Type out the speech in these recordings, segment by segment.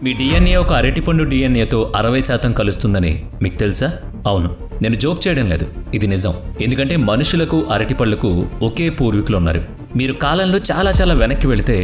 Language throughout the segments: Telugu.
మీ డిఎన్ఏ ఒక అరటిపండు డిఎన్ఏతో 60% కలుస్తుందని మీకు తెలుసా? అవును, నేను జోక్ చేయడం లేదు, ఇది నిజం. ఎందుకంటే మనుషులకు అరటిపళ్లకు ఒకే పూర్వీకులు ఉన్నారు. మీరు కాలంలో చాలా చాలా వెనక్కి వెళితే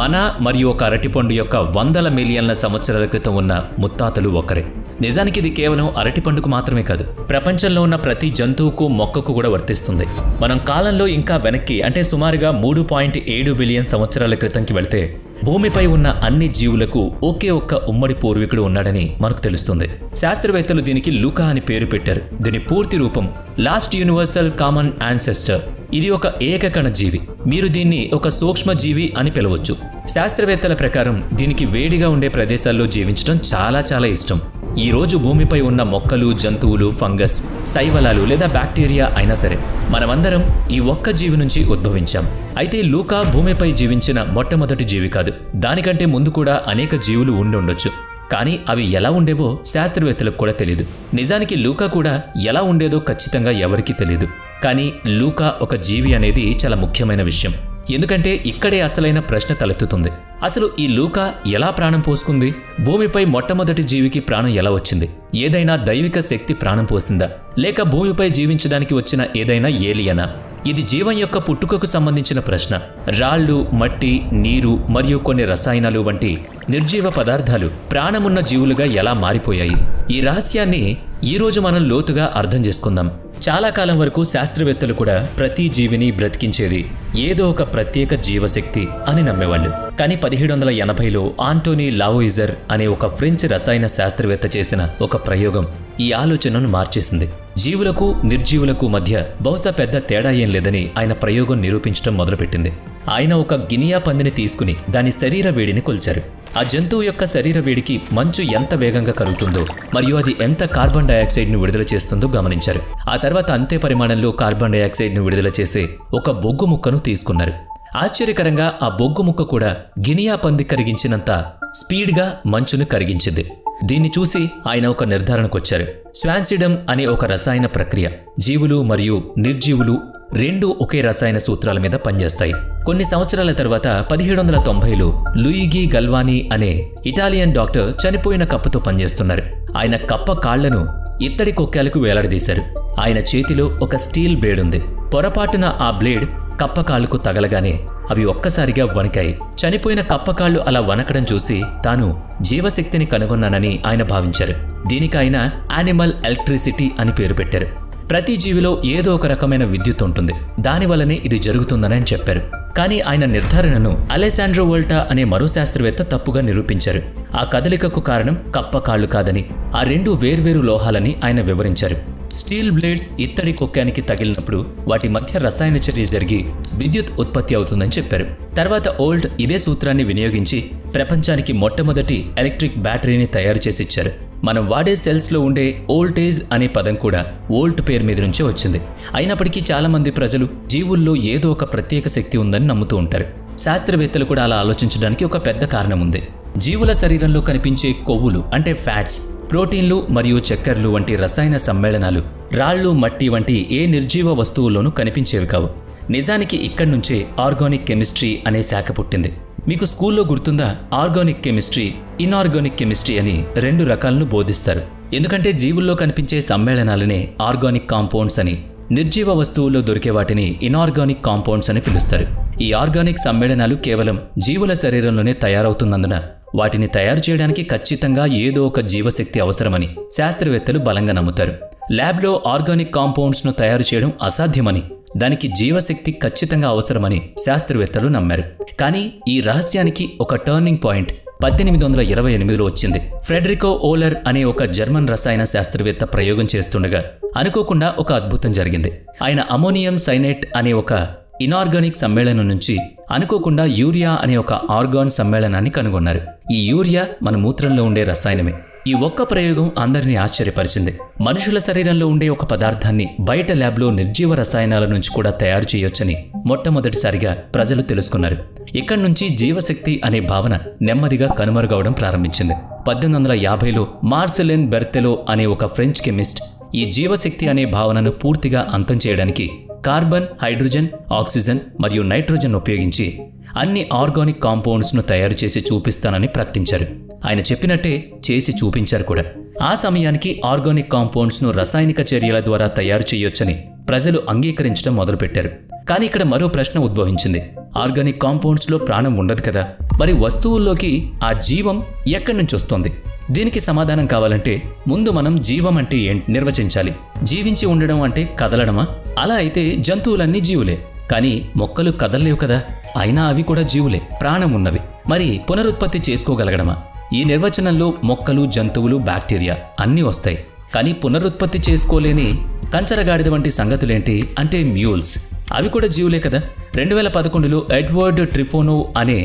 మన మరియు ఒక అరటిపండు యొక్క 100 మిలియన్ల సంవత్సరాల క్రితం ఉన్న ముత్తాతలు ఒకరే. నిజానికి ఇది కేవలం అరటిపండుకు మాత్రమే కాదు, ప్రపంచంలో ఉన్న ప్రతి జంతువుకు మొక్కకు కూడా వర్తిస్తుంది. మనం కాలంలో ఇంకా వెనక్కి అంటే సుమారుగా 3.7 బిలియన్ సంవత్సరాల క్రితంకి వెళితే భూమిపై ఉన్న అన్ని జీవులకు ఒకే ఒక్క ఉమ్మడి పూర్వీకుడు ఉన్నాడని మనకు తెలుస్తుంది. శాస్త్రవేత్తలు దీనికి లూకా అని పేరు పెట్టారు. దీని పూర్తి రూపం లాస్ట్ యూనివర్సల్ కామన్ యాన్సెస్టర్. ఇది ఒక ఏకకణ జీవి. మీరు దీన్ని ఒక సూక్ష్మ జీవి అని పిలవచ్చు. శాస్త్రవేత్తల ప్రకారం దీనికి వేడిగా ఉండే ప్రదేశాల్లో జీవించడం చాలా చాలా ఇష్టం. ఈ రోజు భూమిపై ఉన్న మొక్కలు, జంతువులు, ఫంగస్, శైవలాలు లేదా బ్యాక్టీరియా అయినా సరే మనమందరం ఈ ఒక్క జీవి నుంచి ఉద్భవించాం. అయితే లూకా భూమిపై జీవించిన మొట్టమొదటి జీవి కాదు. దానికంటే ముందు కూడా అనేక జీవులు ఉండొచ్చు. కానీ అవి ఎలా ఉండేవో శాస్త్రవేత్తలకు కూడా తెలియదు. నిజానికి లూకా కూడా ఎలా ఉండేదో ఖచ్చితంగా ఎవరికీ తెలియదు. కానీ లూకా ఒక జీవి అనేది చాలా ముఖ్యమైన విషయం. ఎందుకంటే ఇక్కడే అసలైన ప్రశ్న తలెత్తుతుంది. అసలు ఈ లూకా ఎలా ప్రాణం పోసుకుంది? భూమిపై మొట్టమొదటి జీవికి ప్రాణం ఎలా వచ్చింది? ఏదైనా దైవిక శక్తి ప్రాణం పోసిందా? లేక భూమిపై జీవించడానికి వచ్చిన ఏదైనా ఏలియనా? ఇది జీవం యొక్క పుట్టుకకు సంబంధించిన ప్రశ్న. రాళ్లు, మట్టి, నీరు మరియు కొన్ని రసాయనాలు వంటి నిర్జీవ పదార్థాలు ప్రాణమున్న జీవులుగా ఎలా మారిపోయాయి? ఈ రహస్యాన్ని ఈరోజు మనం లోతుగా అర్థం చేసుకుందాం. చాలా కాలం వరకు శాస్త్రవేత్తలు కూడా ప్రతి జీవిని బ్రతికించేది ఏదో ఒక ప్రత్యేక జీవశక్తి అని నమ్మేవాళ్ళు. కానీ 1780లో ఆంటోనీ లావోయిజర్ అనే ఒక ఫ్రెంచ్ రసాయన శాస్త్రవేత్త చేసిన ఒక ప్రయోగం ఈ ఆలోచనను మార్చేసింది. జీవులకు, నిర్జీవులకు మధ్య బహుశా పెద్ద తేడా ఏం లేదని ఆయన ప్రయోగం నిరూపించడం మొదలుపెట్టింది. ఆయన ఒక గినియా పందిని తీసుకుని దాని శరీర వేడిని కొలిచారు. ఆ జంతువు యొక్క శరీర వేడికి మంచు ఎంత వేగంగా కరుగుతుందో మరియు అది ఎంత కార్బన్ డయాక్సైడ్ను విడుదల చేస్తుందో గమనించారు. ఆ తర్వాత అంతే పరిమాణంలో కార్బన్ డయాక్సైడ్ను విడుదల చేసే ఒక బొగ్గు ముక్కను తీసుకున్నారు. ఆశ్చర్యకరంగా ఆ బొగ్గు ముక్క కూడా గినియా పంది కరిగించినంత స్పీడ్గా మంచును కరిగించింది. దీన్ని చూసి ఆయన ఒక నిర్ధారణకొచ్చారు. స్వాన్సిడమ్ అనే ఒక రసాయన ప్రక్రియ. జీవులు మరియు నిర్జీవులు రెండూ ఒకే రసాయన సూత్రాల మీద పనిచేస్తాయి. కొన్ని సంవత్సరాల తర్వాత 1790లో లూయిగి గల్వానీ అనే ఇటాలియన్ డాక్టర్ చనిపోయిన కప్పతో పనిచేస్తున్నారు. ఆయన కప్ప కాళ్లను ఇత్తడి కొక్కేలకు వేలాడదీశారు. ఆయన చేతిలో ఒక స్టీల్ బ్లేడ్ ఉంది. పొరపాటున ఆ బ్లేడ్ కప్ప కాళ్లకు తగలగానే అవి ఒక్కసారిగా వణికాయి. చనిపోయిన కప్పకాళ్లు అలా వణకడం చూసి తాను జీవశక్తిని కనుగొన్నానని ఆయన భావించారు. దీనికి ఆయన యానిమల్ ఎలక్ట్రిసిటీ అని పేరు పెట్టారు. ప్రతి జీవిలో ఏదో ఒక రకమైన విద్యుత్ ఉంటుంది, దానివల్లనే ఇది జరుగుతుందని ఆయన చెప్పారు. కానీ ఆయన నిర్ధారణను అలెసాండ్రో వోల్టా అనే మరో శాస్త్రవేత్త తప్పుగా నిరూపించారు. ఆ కదలికకు కారణం కప్ప కాళ్లు కాదని, ఆ రెండు వేర్వేరు లోహాలని ఆయన వివరించారు. స్టీల్ బ్లేడ్స్ ఇత్తడి కొక్కానికి తగిలినప్పుడు వాటి మధ్య రసాయన చర్య జరిగి విద్యుత్ ఉత్పత్తి అవుతుందని చెప్పారు. తర్వాత ఓల్ట్ ఇదే సూత్రాన్ని వినియోగించి ప్రపంచానికి మొట్టమొదటి ఎలక్ట్రిక్ బ్యాటరీని తయారు చేసి ఇచ్చారు. మనం వాడే సెల్స్లో ఉండే వోల్టేజ్ అనే పదం కూడా వోల్ట్ పేరు మీద నుంచే వచ్చింది. అయినప్పటికీ చాలా మంది ప్రజలు జీవుల్లో ఏదో ఒక ప్రత్యేక శక్తి ఉందని నమ్ముతూ ఉంటారు. శాస్త్రవేత్తలు కూడా అలా ఆలోచించడానికి ఒక పెద్ద కారణం ఉంది. జీవుల శరీరంలో కనిపించే కొవ్వులు అంటే ఫ్యాట్స్, ప్రోటీన్లు మరియు చక్కెరలు వంటి రసాయన సమ్మేళనాలు రాళ్లు, మట్టి వంటి ఏ నిర్జీవ వస్తువుల్లోనూ కనిపించేవి కావు. నిజానికి ఇక్కడి నుంచే ఆర్గానిక్ కెమిస్ట్రీ అనే శాఖ పుట్టింది. మీకు స్కూల్లో గుర్తుందా? ఆర్గానిక్ కెమిస్ట్రీ, ఇన్ఆర్గానిక్ కెమిస్ట్రీ అని రెండు రకాలను బోధిస్తారు. ఎందుకంటే జీవుల్లో కనిపించే సమ్మేళనాలనే ఆర్గానిక్ కాంపౌండ్స్ అని, నిర్జీవ వస్తువుల్లో దొరికే వాటిని ఇన్ఆర్గానిక్ కాంపౌండ్స్ అని పిలుస్తారు. ఈ ఆర్గానిక్ సమ్మేళనాలు కేవలం జీవుల శరీరంలోనే తయారవుతున్నందున వాటిని తయారు చేయడానికి ఖచ్చితంగా ఏదో ఒక జీవశక్తి అవసరమని శాస్త్రవేత్తలు బలంగా నమ్ముతారు. ల్యాబ్లో ఆర్గానిక్ కాంపౌండ్స్ను తయారు చేయడం అసాధ్యమని, దానికి జీవశక్తి ఖచ్చితంగా అవసరమని శాస్త్రవేత్తలు నమ్మారు. కానీ ఈ రహస్యానికి ఒక టర్నింగ్ పాయింట్ 1828లో వచ్చింది. ఫ్రెడరికో ఓలర్ అనే ఒక జర్మన్ రసాయన శాస్త్రవేత్త ప్రయోగం చేస్తుండగా అనుకోకుండా ఒక అద్భుతం జరిగింది. ఆయన అమోనియం సైనైట్ అనే ఒక ఇనార్గానిక్ సమ్మేళనం నుంచి అనుకోకుండా యూరియా అనే ఒక ఆర్గాన్ సమ్మేళనాన్ని కనుగొన్నారు. ఈ యూరియా మన మూత్రంలో ఉండే రసాయనమే. ఈ ఒక్క ప్రయోగం అందరినీ ఆశ్చర్యపరిచింది. మనుషుల శరీరంలో ఉండే ఒక పదార్థాన్ని బయట ల్యాబ్లో నిర్జీవ రసాయనాల నుంచి కూడా తయారు చేయొచ్చని మొట్టమొదటిసారిగా ప్రజలు తెలుసుకున్నారు. ఇక్కడి నుంచి జీవశక్తి అనే భావన నెమ్మదిగా కనుమరుగవడం ప్రారంభించింది. 1850లో మార్సెలిన్ బెర్తెలో అనే ఒక ఫ్రెంచ్ కెమిస్ట్ ఈ జీవశక్తి అనే భావనను పూర్తిగా అంతం చేయడానికి కార్బన్, హైడ్రోజన్, ఆక్సిజన్ మరియు నైట్రోజన్ ఉపయోగించి అన్ని ఆర్గానిక్ కాంపౌండ్స్ను తయారు చేసి చూపిస్తానని ప్రకటించారు. ఆయన చెప్పినట్టే చేసి చూపించారు కూడా. ఆ సమయానికి ఆర్గానిక్ కాంపౌండ్స్ను రసాయనిక చర్యల ద్వారా తయారు చేయొచ్చని ప్రజలు అంగీకరించడం మొదలుపెట్టారు. కానీ ఇక్కడ మరో ప్రశ్న ఉద్భవించింది. ఆర్గానిక్ కాంపౌండ్స్లో ప్రాణం ఉండదు కదా, మరి వస్తువుల్లోకి ఆ జీవం ఎక్కడి నుంచి వస్తుంది? దీనికి సమాధానం కావాలంటే ముందు మనం జీవం అంటే ఏంటి నిర్వచించాలి. జీవించి ఉండడం అంటే కదలడమా? అలా అయితే జంతువులన్నీ జీవులే, కానీ మొక్కలు కదలలేవు కదా, అయినా అవి కూడా జీవులే, ప్రాణం ఉన్నవి. మరి పునరుత్పత్తి చేసుకోగలగడమా? ఈ నిర్వచనంలో మొక్కలు, జంతువులు, బ్యాక్టీరియా అన్నీ వస్తాయి. కానీ పునరుత్పత్తి చేసుకోలేని కంచరగాడిద వంటి సంగతులేంటి అంటే మ్యూల్స్. అవి కూడా జీవులే కదా. 2011లో ఎడ్వర్డ్ ట్రిఫోనోవ్ అనే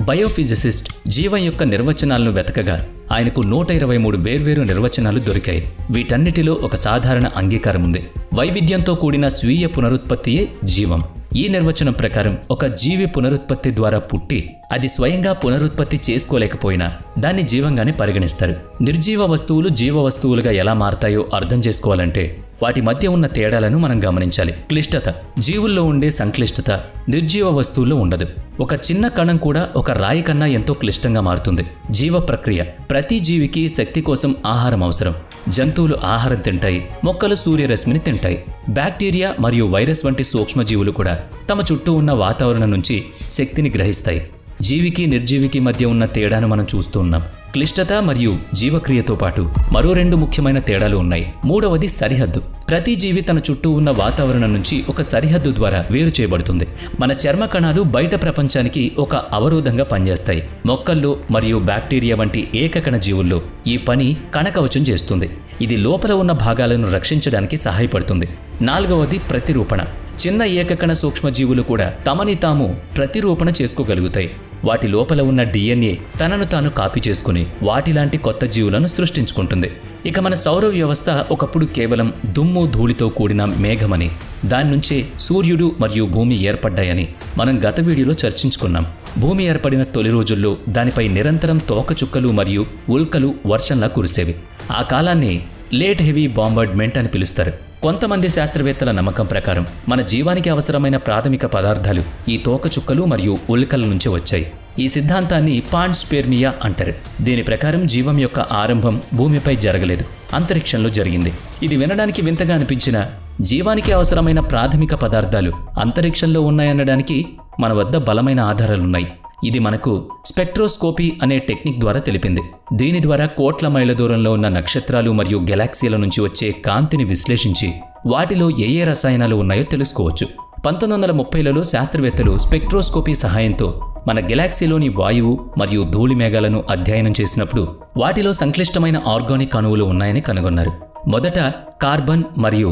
బయోఫిజిసిస్ట్ జీవం యొక్క నిర్వచనాలను వెతకగా ఆయనకు 123 వేర్వేరు నిర్వచనాలు దొరికాయి. వీటన్నిటిలో ఒక సాధారణ అంగీకారం ఉంది. వైవిధ్యంతో కూడిన స్వీయ పునరుత్పత్తియే జీవం. ఈ నిర్వచనం ప్రకారం ఒక జీవి పునరుత్పత్తి ద్వారా పుట్టి అది స్వయంగా పునరుత్పత్తి చేసుకోలేకపోయినా దాన్ని జీవంగానే పరిగణిస్తారు. నిర్జీవ వస్తువులు జీవ వస్తువులుగా ఎలా మారతాయో అర్థం చేసుకోవాలంటే వాటి మధ్య ఉన్న తేడాలను మనం గమనించాలి. క్లిష్టత. జీవుల్లో ఉండే సంక్లిష్టత నిర్జీవ వస్తువుల్లో ఉండదు. ఒక చిన్న కణం కూడా ఒక రాయి కన్నా ఎంతో క్లిష్టంగా మారుతుంది. జీవ ప్రక్రియ. ప్రతి జీవికి శక్తి కోసం ఆహారం అవసరం. జంతువులు ఆహారం తింటాయి, మొక్కలు సూర్యరశ్మిని తింటాయి. బ్యాక్టీరియా మరియు వైరస్ వంటి సూక్ష్మజీవులు కూడా తమ చుట్టూ ఉన్న వాతావరణం నుంచి శక్తిని గ్రహిస్తాయి. జీవికి నిర్జీవికి మధ్య ఉన్న తేడాను మనం చూస్తూ ఉన్నాం. క్లిష్టత మరియు జీవక్రియతో పాటు మరో 2 ముఖ్యమైన తేడాలు ఉన్నాయి. మూడవది సరిహద్దు. ప్రతి జీవి తన చుట్టూ ఉన్న వాతావరణం నుంచి ఒక సరిహద్దు ద్వారా వేరు చేయబడుతుంది. మన చర్మ కణాలు బయట ప్రపంచానికి ఒక అవరోధంగా పనిచేస్తాయి. మొక్కల్లో మరియు బ్యాక్టీరియా వంటి ఏకకణ జీవుల్లో ఈ పని కణకవచం చేస్తుంది. ఇది లోపల ఉన్న భాగాలను రక్షించడానికి సహాయపడుతుంది. నాలుగవది ప్రతిరూపణ. చిన్న ఏకకణ సూక్ష్మజీవులు కూడా తమని తాము ప్రతిరూపణ చేసుకోగలుగుతాయి. వాటి లోపల ఉన్న DNA తనను తాను కాపీ చేసుకుని వాటిలాంటి కొత్త జీవులను సృష్టించుకుంటుంది. ఇక మన సౌర వ్యవస్థ ఒకప్పుడు కేవలం దుమ్ము ధూళితో కూడిన మేఘమని, దాని నుంచే సూర్యుడు మరియు భూమి ఏర్పడ్డాయని మనం గత వీడియోలో చర్చించుకున్నాం. భూమి ఏర్పడిన తొలి రోజుల్లో దానిపై నిరంతరం తోకచుక్కలు మరియు ఉల్కలు వర్షంలా కురిసేవి. ఆ కాలాన్ని లేట్ హెవీ బాంబార్డ్మెంట్ అని పిలుస్తారు. కొంతమంది శాస్త్రవేత్తల నమ్మకం ప్రకారం మన జీవానికి అవసరమైన ప్రాథమిక పదార్థాలు ఈ తోకచుక్కలు మరియు ఉల్కల నుంచి వచ్చాయి. ఈ సిద్ధాంతాన్ని పాన్స్పెర్మియా అంటారు. దీని ప్రకారం జీవం యొక్క ఆరంభం భూమిపై జరగలేదు, అంతరిక్షంలో జరిగింది. ఇది వినడానికి వింతగా అనిపించినా జీవానికి అవసరమైన ప్రాథమిక పదార్థాలు అంతరిక్షంలో ఉన్నాయనడానికి మన వద్ద బలమైన ఆధారాలున్నాయి. ఇది మనకు స్పెక్ట్రోస్కోపీ అనే టెక్నిక్ ద్వారా తెలిపింది. దీని ద్వారా కోట్ల మైళ్ళ దూరంలో ఉన్న నక్షత్రాలు మరియు గెలాక్సీల నుంచి వచ్చే కాంతిని విశ్లేషించి వాటిలో ఏ రసాయనాలు ఉన్నాయో తెలుసుకోవచ్చు. 1930లలో శాస్త్రవేత్తలు స్పెక్ట్రోస్కోపీ సహాయంతో మన గెలాక్సీలోని వాయువు మరియు ధూళి మేఘాలను అధ్యయనం చేసినప్పుడు వాటిలో సంక్లిష్టమైన ఆర్గానిక్ అణువులు ఉన్నాయని కనుగొన్నారు. మొదట కార్బన్ మరియు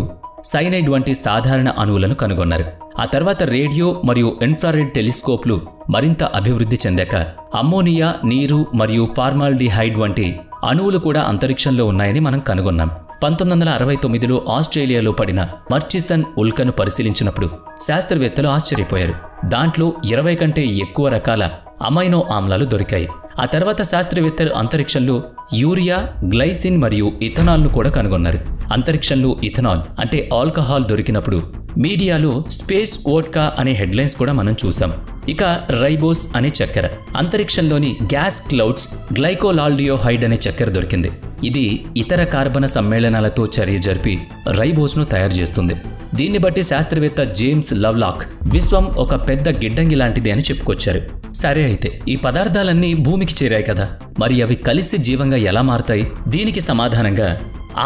సైనైడ్ వంటి సాధారణ అణువులను కనుగొన్నారు. ఆ తర్వాత రేడియో మరియు ఇన్ఫ్రారెడ్ టెలిస్కోప్లు మరింత అభివృద్ధి చెందాక అమ్మోనియా, నీరు మరియు ఫార్మాల్డిహైడ్ వంటి అణువులు కూడా అంతరిక్షంలో ఉన్నాయని మనం కనుగొన్నాం. 1969లో ఆస్ట్రేలియాలో పడిన మర్చిసన్ ఉల్కను పరిశీలించినప్పుడు శాస్త్రవేత్తలు ఆశ్చర్యపోయారు. దాంట్లో 20 కంటే ఎక్కువ రకాల అమైనో ఆమ్లాలు దొరికాయి. ఆ తర్వాత శాస్త్రవేత్తలు అంతరిక్షంలో యూరియా, గ్లైసిన్ మరియు ఇథనాల్ను కూడా కనుగొన్నారు. అంతరిక్షంలో ఇథనాల్ అంటే ఆల్కహాల్ దొరికినప్పుడు మీడియాలో స్పేస్ వోడ్కా అనే హెడ్లైన్స్ కూడా మనం చూసాం. ఇక రైబోస్ అనే చక్కెర. అంతరిక్షంలోని గ్యాస్ క్లౌడ్స్ గ్లైకోలాల్డియోహైడ్ అనే చక్కెర దొరికింది. ఇది ఇతర కార్బన సమ్మేళనాలతో చర్య జరిపి రైబోస్ను తయారు చేస్తుంది. దీన్ని బట్టి శాస్త్రవేత్త జేమ్స్ లవ్లాక్ విశ్వం ఒక పెద్ద గిడ్డంగి లాంటిది అని చెప్పుకొచ్చారు. సరే, అయితే ఈ పదార్థాలన్నీ భూమికి చేరాయి కదా, మరి అవి కలిసి జీవంగా ఎలా మారతాయి? దీనికి సమాధానంగా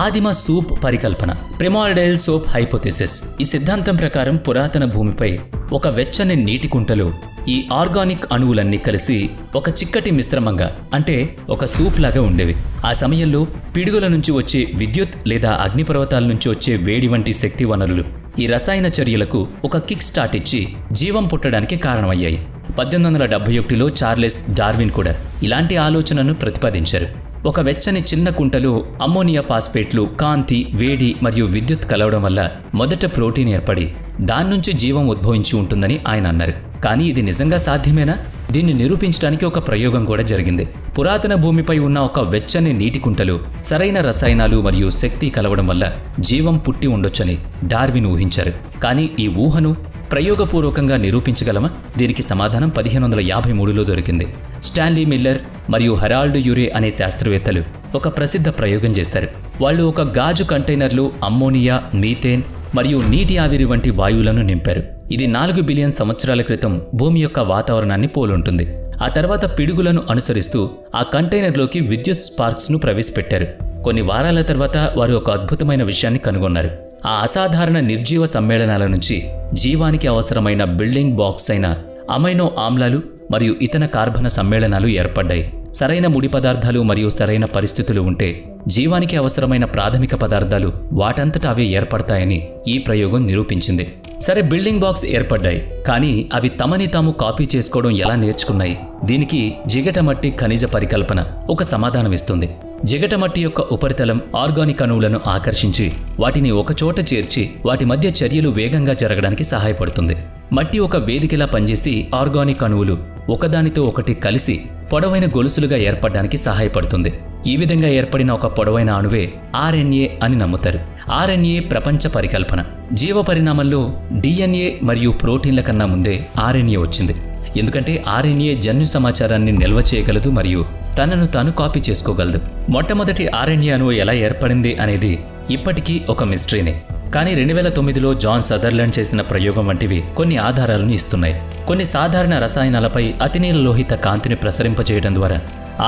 ఆదిమ సూప్ పరికల్పన, ప్రిమార్డైల్ సోప్ హైపోథెసిస్. ఈ సిద్ధాంతం ప్రకారం పురాతన భూమిపై ఒక వెచ్చని నీటి కుంటలో ఈ ఆర్గానిక్ అణువులన్నీ కలిసి ఒక చిక్కటి మిశ్రమంగా అంటే ఒక సూప్ లాగా ఉండేవి. ఆ సమయంలో పిడుగుల నుంచి వచ్చే విద్యుత్ లేదా అగ్నిపర్వతాల నుంచి వచ్చే వేడి వంటి శక్తి వనరులు ఈ రసాయన చర్యలకు ఒక కిక్ స్టార్ట్ ఇచ్చి జీవం పుట్టడానికి కారణమయ్యాయి. 1871లో చార్లెస్ డార్విన్ కూడా ఇలాంటి ఆలోచనను ప్రతిపాదించారు. ఒక వెచ్చని చిన్న కుంటలో అమ్మోనియా ఫాస్ఫేట్లు, కాంతి, వేడి మరియు విద్యుత్ కలవడం వల్ల మొదట ప్రోటీన్ ఏర్పడి దాని నుంచి జీవం ఉద్భవించి ఉంటుందని ఆయన అన్నారు. కానీ ఇది నిజంగా సాధ్యమేనా? దీన్ని నిరూపించడానికి ఒక ప్రయోగం కూడా జరిగింది. పురాతన భూమిపై ఉన్న ఒక వెచ్చని నీటి కుంటలో సరైన రసాయనాలు మరియు శక్తి కలవడం వల్ల జీవం పుట్టి ఉండొచ్చని డార్విన్ ఊహించారు. కానీ ఈ ఊహను ప్రయోగపూర్వకంగా నిరూపించగలమా? దీనికి సమాధానం 1553లో దొరికింది. స్టాన్లీ మిల్లర్ మరియు హెరాల్డ్ యురే అనే శాస్త్రవేత్తలు ఒక ప్రసిద్ధ ప్రయోగం చేశారు. వాళ్ళు ఒక గాజు కంటైనర్లో అమ్మోనియా, మీథేన్ మరియు నీటి ఆవిరి వంటి వాయువులను నింపారు. ఇది 4 బిలియన్ సంవత్సరాల క్రితం భూమి యొక్క వాతావరణాన్ని పోలుంటుంది. ఆ తర్వాత పిడుగులను అనుసరిస్తూ ఆ కంటైనర్లోకి విద్యుత్ స్పార్క్స్ను ప్రవేశపెట్టారు. కొన్ని వారాల తర్వాత వారు ఒక అద్భుతమైన విషయాన్ని కనుగొన్నారు. ఆ అసాధారణ నిర్జీవ సమ్మేళనాల నుంచి జీవానికి అవసరమైన బిల్డింగ్ బ్లాక్స్ అయిన అమైనో ఆమ్లాలు మరియు ఇతర కార్బన సమ్మేళనాలు ఏర్పడ్డాయి. సరైన ముడి పదార్థాలు మరియు సరైన పరిస్థితులు ఉంటే జీవానికి అవసరమైన ప్రాథమిక పదార్థాలు వాటంతట అవే ఏర్పడతాయని ఈ ప్రయోగం నిరూపించింది. సరే, బిల్డింగ్ బ్లాక్స్ ఏర్పడ్డాయి, కానీ అవి తమని తాము కాపీ చేసుకోవడం ఎలా నేర్చుకున్నాయి? దీనికి జిగటమట్టి ఖనిజ పరికల్పన ఒక సమాధానం ఇస్తుంది. జిగటమట్టి యొక్క ఉపరితలం ఆర్గానిక్ అణువులను ఆకర్షించి వాటిని ఒకచోట చేర్చి వాటి మధ్య చర్యలు వేగంగా జరగడానికి సహాయపడుతుంది. మట్టి ఒక వేదికలా పనిచేసి ఆర్గానిక్ అణువులు ఒకదానితో ఒకటి కలిసి పొడవైన గొలుసులుగా ఏర్పడడానికి సహాయపడుతుంది. ఈ విధంగా ఏర్పడిన ఒక పొడవైన అణువే ఆర్ఎన్ఏ అని నమ్ముతారు. ఆర్ఎన్ఏ ప్రపంచ పరికల్పన. జీవ పరిణామంలో డిఎన్ఏ మరియు ప్రోటీన్ల కన్నా ముందే ఆర్ఎన్ఏ వచ్చింది. ఎందుకంటే ఆర్ఎన్ఏ జన్యు సమాచారాన్ని నిల్వ చేయగలదు మరియు తనను తాను కాపీ చేసుకోగలదు. మొట్టమొదటి ఆర్ఎన్ఏ అణువు ఎలా ఏర్పడింది అనేది ఇప్పటికీ ఒక మిస్టరీనే. కానీ 2009లో జాన్ సదర్లాండ్ చేసిన ప్రయోగం వంటివి కొన్ని ఆధారాలను ఇస్తున్నాయి. కొన్ని సాధారణ రసాయనాలపై అతినీల లోహిత కాంతిని ప్రసరింపజేయడం ద్వారా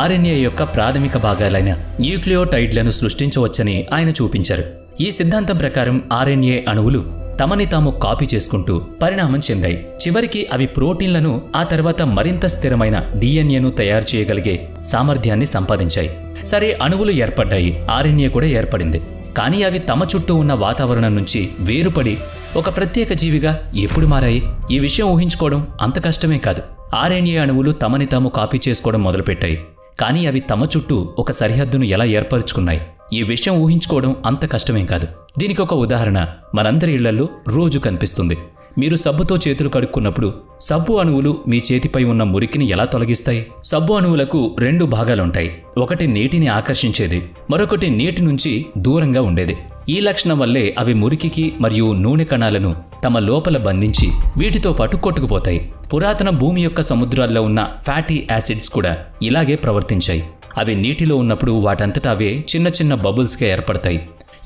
ఆర్ఎన్ఏ యొక్క ప్రాథమిక భాగాలైన న్యూక్లియోటైడ్లను సృష్టించవచ్చని ఆయన చూపించారు. ఈ సిద్ధాంతం ప్రకారం ఆర్ఎన్ఏ అణువులు తమని తాము కాపీ చేసుకుంటూ పరిణామం చెందాయి. చివరికి అవి ప్రోటీన్లను, ఆ తర్వాత మరింత స్థిరమైన డిఎన్ఏను తయారు చేయగలిగే సామర్థ్యాన్ని సంపాదించాయి. సరే, అణువులు ఏర్పడ్డాయి, ఆర్ఎన్ఏ కూడా ఏర్పడింది. కానీ అవి తమ చుట్టూ ఉన్న వాతావరణం నుంచి వేరుపడి ఒక ప్రత్యేక జీవిగా ఎప్పుడు మారాయి? ఈ విషయం ఊహించుకోవడం అంత కష్టమే కాదు. ఆర్ఎన్ఏ అణువులు తమని తాము కాపీ చేసుకోవడం మొదలుపెట్టాయి, కానీ అవి తమ చుట్టూ ఒక సరిహద్దును ఎలా ఏర్పరచుకున్నాయి? ఈ విషయం ఊహించుకోవడం అంత కష్టమేం కాదు. దీనికి ఒక ఉదాహరణ మనందరి ఇళ్లలో రోజు కనిపిస్తుంది. మీరు సబ్బుతో చేతులు కడుక్కున్నప్పుడు సబ్బు అణువులు మీ చేతిపై ఉన్న మురికిని ఎలా తొలగిస్తాయి? సబ్బు అణువులకు 2 భాగాలుంటాయి. ఒకటి నీటిని ఆకర్షించేది, మరొకటి నీటి నుంచి దూరంగా ఉండేది. ఈ లక్షణం వల్లే అవి మురికికి మరియు నూనె కణాలను తమ లోపల బంధించి వీటితో పాటు కొట్టుకుపోతాయి. పురాతన భూమి యొక్క సముద్రాల్లో ఉన్న ఫ్యాటీ యాసిడ్స్ కూడా ఇలాగే ప్రవర్తించాయి. అవి నీటిలో ఉన్నప్పుడు వాటంతటా అవే చిన్న చిన్న బబుల్స్గా ఏర్పడతాయి.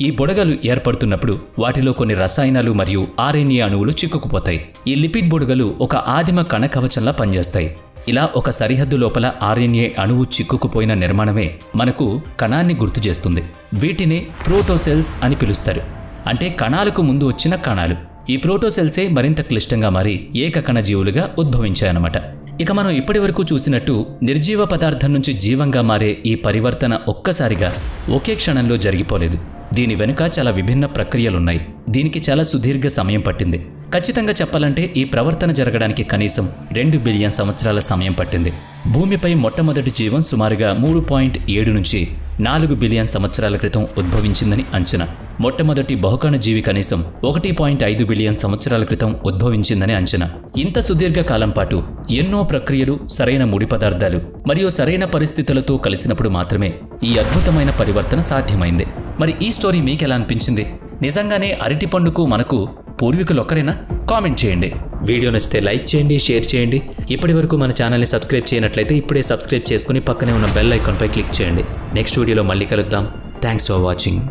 ఈ బుడగలు ఏర్పడుతున్నప్పుడు వాటిలో కొన్ని రసాయనాలు మరియు ఆర్ఎన్ఏ అణువులు చిక్కుకుపోతాయి. ఈ లిపిడ్ బుడగలు ఒక ఆదిమ కణ కవచంలా పనిచేస్తాయి. ఇలా ఒక సరిహద్దు లోపల ఆర్ఎన్ఏ అణువు చిక్కుకుపోయిన నిర్మాణమే మనకు కణాన్ని గుర్తు చేస్తుంది. వీటిని ప్రోటోసెల్స్ అని పిలుస్తారు. అంటే కణాలకు ముందు వచ్చిన కణాలు. ఈ ప్రోటోసెల్సే మరింత క్లిష్టంగా మారి ఏకకణ జీవులుగా ఉద్భవించాయన్నమాట. ఇక మనం ఇప్పటి వరకు చూసినట్టు నిర్జీవ పదార్థం నుంచి జీవంగా మారే ఈ పరివర్తన ఒక్కసారిగా ఒకే క్షణంలో జరిగిపోలేదు. దీని వెనుక చాలా విభిన్న ప్రక్రియలున్నాయి. దీనికి చాలా సుదీర్ఘ సమయం పట్టింది. ఖచ్చితంగా చెప్పాలంటే ఈ ప్రవర్తన జరగడానికి కనీసం 2 బిలియన్ సంవత్సరాల సమయం పట్టింది. భూమిపై మొట్టమొదటి జీవం సుమారుగా 3.7 నుంచి 4 బిలియన్ సంవత్సరాల క్రితం ఉద్భవించిందని అంచనా. మొట్టమొదటి బహుకణ జీవి కనీసం 1.5 బిలియన్ సంవత్సరాల క్రితం ఉద్భవించిందని అంచనా. ఇంత సుదీర్ఘ కాలం పాటు ఎన్నో ప్రక్రియలు, సరైన ముడి పదార్థాలు మరియు సరైన పరిస్థితులతో కలిసినప్పుడు మాత్రమే ఈ అద్భుతమైన పరివర్తన సాధ్యమైంది. మరి ఈ స్టోరీ మీకెలా అనిపించింది? నిజంగానే అరటిపండుకు మనకు పూర్వీకులొక్కరేనా? కామెంట్ చేయండి. వీడియో నచ్చితే లైక్ చేయండి, షేర్ చేయండి. ఇప్పటి వరకు మన ఛానల్ని సబ్స్క్రైబ్ చేయనట్లయితే ఇప్పుడే సబ్స్క్రైబ్ చేసుకుని పక్కనే ఉన్న బెల్ ఐకాన్పై క్లిక్ చేయండి. నెక్స్ట్ వీడియోలో మళ్ళీ కలుద్దాం. Thanks for watching.